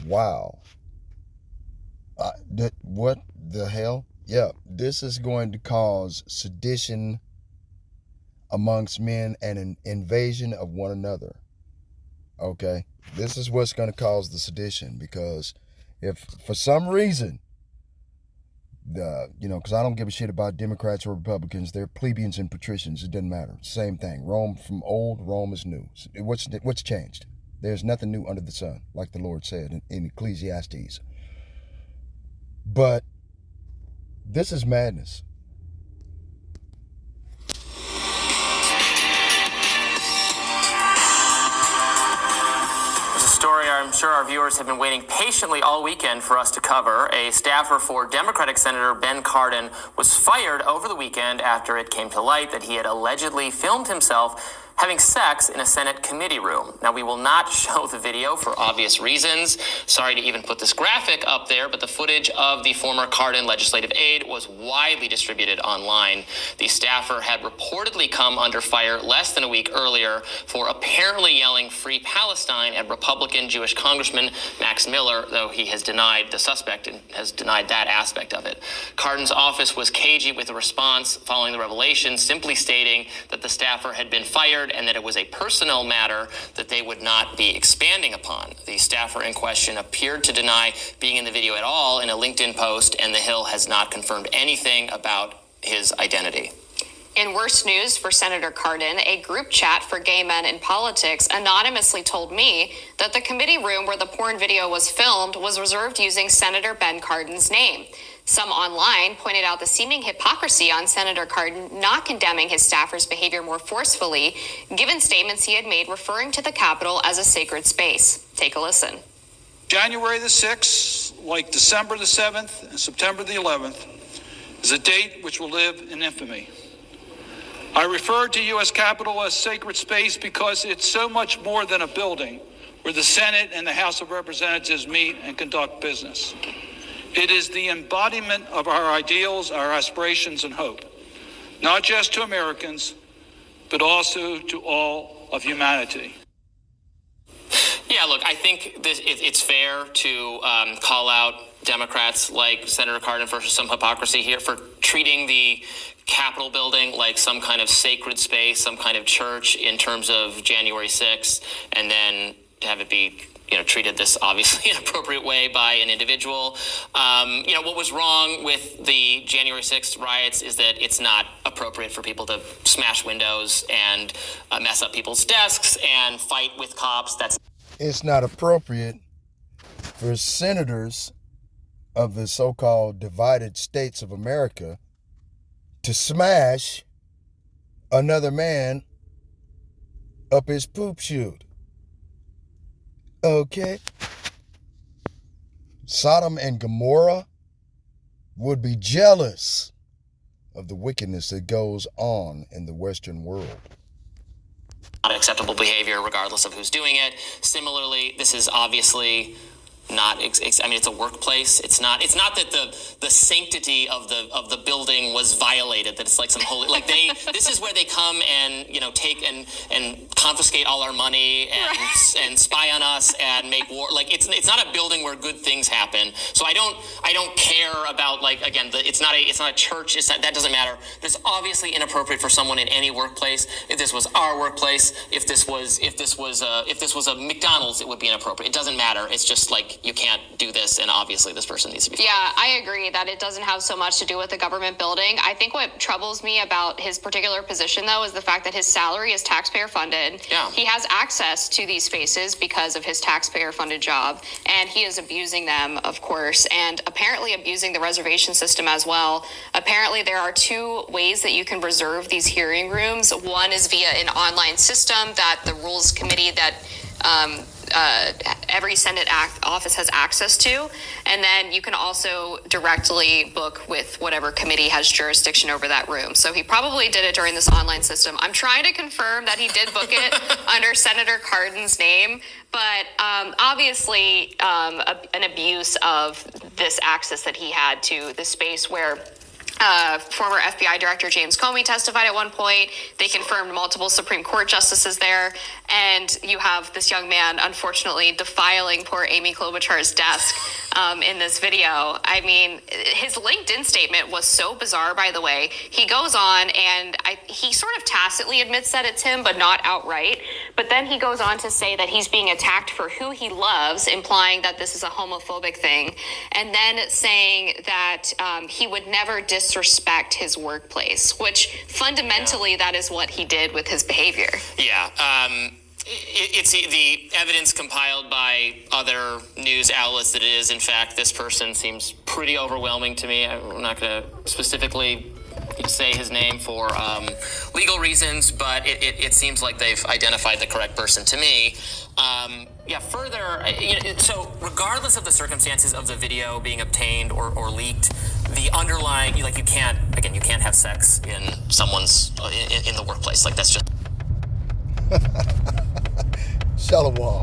Wow. What the hell? Yeah, this is going to cause sedition amongst men and an invasion of one another. Okay? This is what's going to cause the sedition, because if for some reason, because I don't give a shit about Democrats or Republicans, they're plebeians and patricians. It doesn't matter. Same thing. Rome from old, Rome is new. What's changed? There's nothing new under the sun, like the Lord said in Ecclesiastes. But this is madness. I'm sure our viewers have been waiting patiently all weekend for us to cover. A staffer for Democratic Senator Ben Cardin was fired over the weekend after it came to light that he had allegedly filmed himself having sex in a Senate committee room. Now, we will not show the video for obvious reasons. Sorry to even put this graphic up there, but the footage of the former Cardin legislative aide was widely distributed online. The staffer had reportedly come under fire less than a week earlier for apparently yelling "Free Palestine" at Republican Jewish Congressman Max Miller, though he has denied, the suspect has denied that aspect of it. Cardin's office was cagey with a response following the revelation, simply stating that the staffer had been fired and that it was a personnel matter that they would not be expanding upon. The staffer in question appeared to deny being in the video at all in a LinkedIn post, and The Hill has not confirmed anything about his identity. In worse news for Senator Cardin, a group chat for gay men in politics anonymously told me that the committee room where the porn video was filmed was reserved using Senator Ben Cardin's name. Some online pointed out the seeming hypocrisy on Senator Cardin not condemning his staffer's behavior more forcefully, given statements he had made referring to the Capitol as a sacred space. Take a listen. January the 6th, like December the 7th and September the 11th, is a date which will live in infamy. I refer to U.S. Capitol as sacred space because it's so much more than a building where the Senate and the House of Representatives meet and conduct business. It is the embodiment of our ideals, our aspirations, and hope, not just to Americans, but also to all of humanity. Yeah, look, I think it's fair to call out Democrats like Senator Cardin for some hypocrisy here, for treating the Capitol building like some kind of sacred space, some kind of church in terms of January 6th, and then to have it be treated this obviously inappropriate way by an individual. What was wrong with the January 6th riots is that it's not appropriate for people to smash windows and mess up people's desks and fight with cops. It's not appropriate for senators of the so-called divided states of America to smash another man up his poop chute. Okay? Sodom and Gommorrah would be jealous of the wickedness that goes on in the Western world. Not acceptable behavior regardless of who's doing it. Similarly, this is obviously not, it's a workplace. It's not that the sanctity of the building was violated, that it's like some holy, this is where they come and, take and confiscate all our money and spy on us and make war. It's not a building where good things happen. So I don't care about, it's not a church. That doesn't matter. It's obviously inappropriate for someone in any workplace. If this was our workplace, if this was a McDonald's, it would be inappropriate. It doesn't matter. It's just you can't do this, and obviously this person needs to be fired. Yeah, I agree that it doesn't have so much to do with the government building. I think what troubles me about his particular position, though, is the fact that his salary is taxpayer funded. Yeah. He has access to these spaces because of his taxpayer funded job, and he is abusing them, of course, and apparently abusing the reservation system as well. Apparently there are two ways that you can reserve these hearing rooms. One is via an online system that the Rules Committee that every Senate office has access to, and then you can also directly book with whatever committee has jurisdiction over that room. So he probably did it during this online system. I'm trying to confirm that he did book it under Senator Cardin's name, but obviously an abuse of this access that he had to the space where Former FBI Director James Comey testified at one point. They confirmed multiple Supreme Court justices there. And you have this young man, unfortunately, defiling poor Amy Klobuchar's desk in this video. I mean, his LinkedIn statement was so bizarre, by the way. He goes on and he sort of tacitly admits that it's him, but not outright. But then he goes on to say that he's being attacked for who he loves, implying that this is a homophobic thing. And then saying that he would never disrespect his workplace, which fundamentally that is what he did with his behavior. Yeah. It's the evidence compiled by other news outlets that it is, in fact, this person seems pretty overwhelming to me. I'm not going to specifically say his name for legal reasons, but it seems like they've identified the correct person to me. Further, so regardless of the circumstances of the video being obtained or leaked, the underlying, you can't have sex in someone's, in the workplace. Like, that's just... Shalom.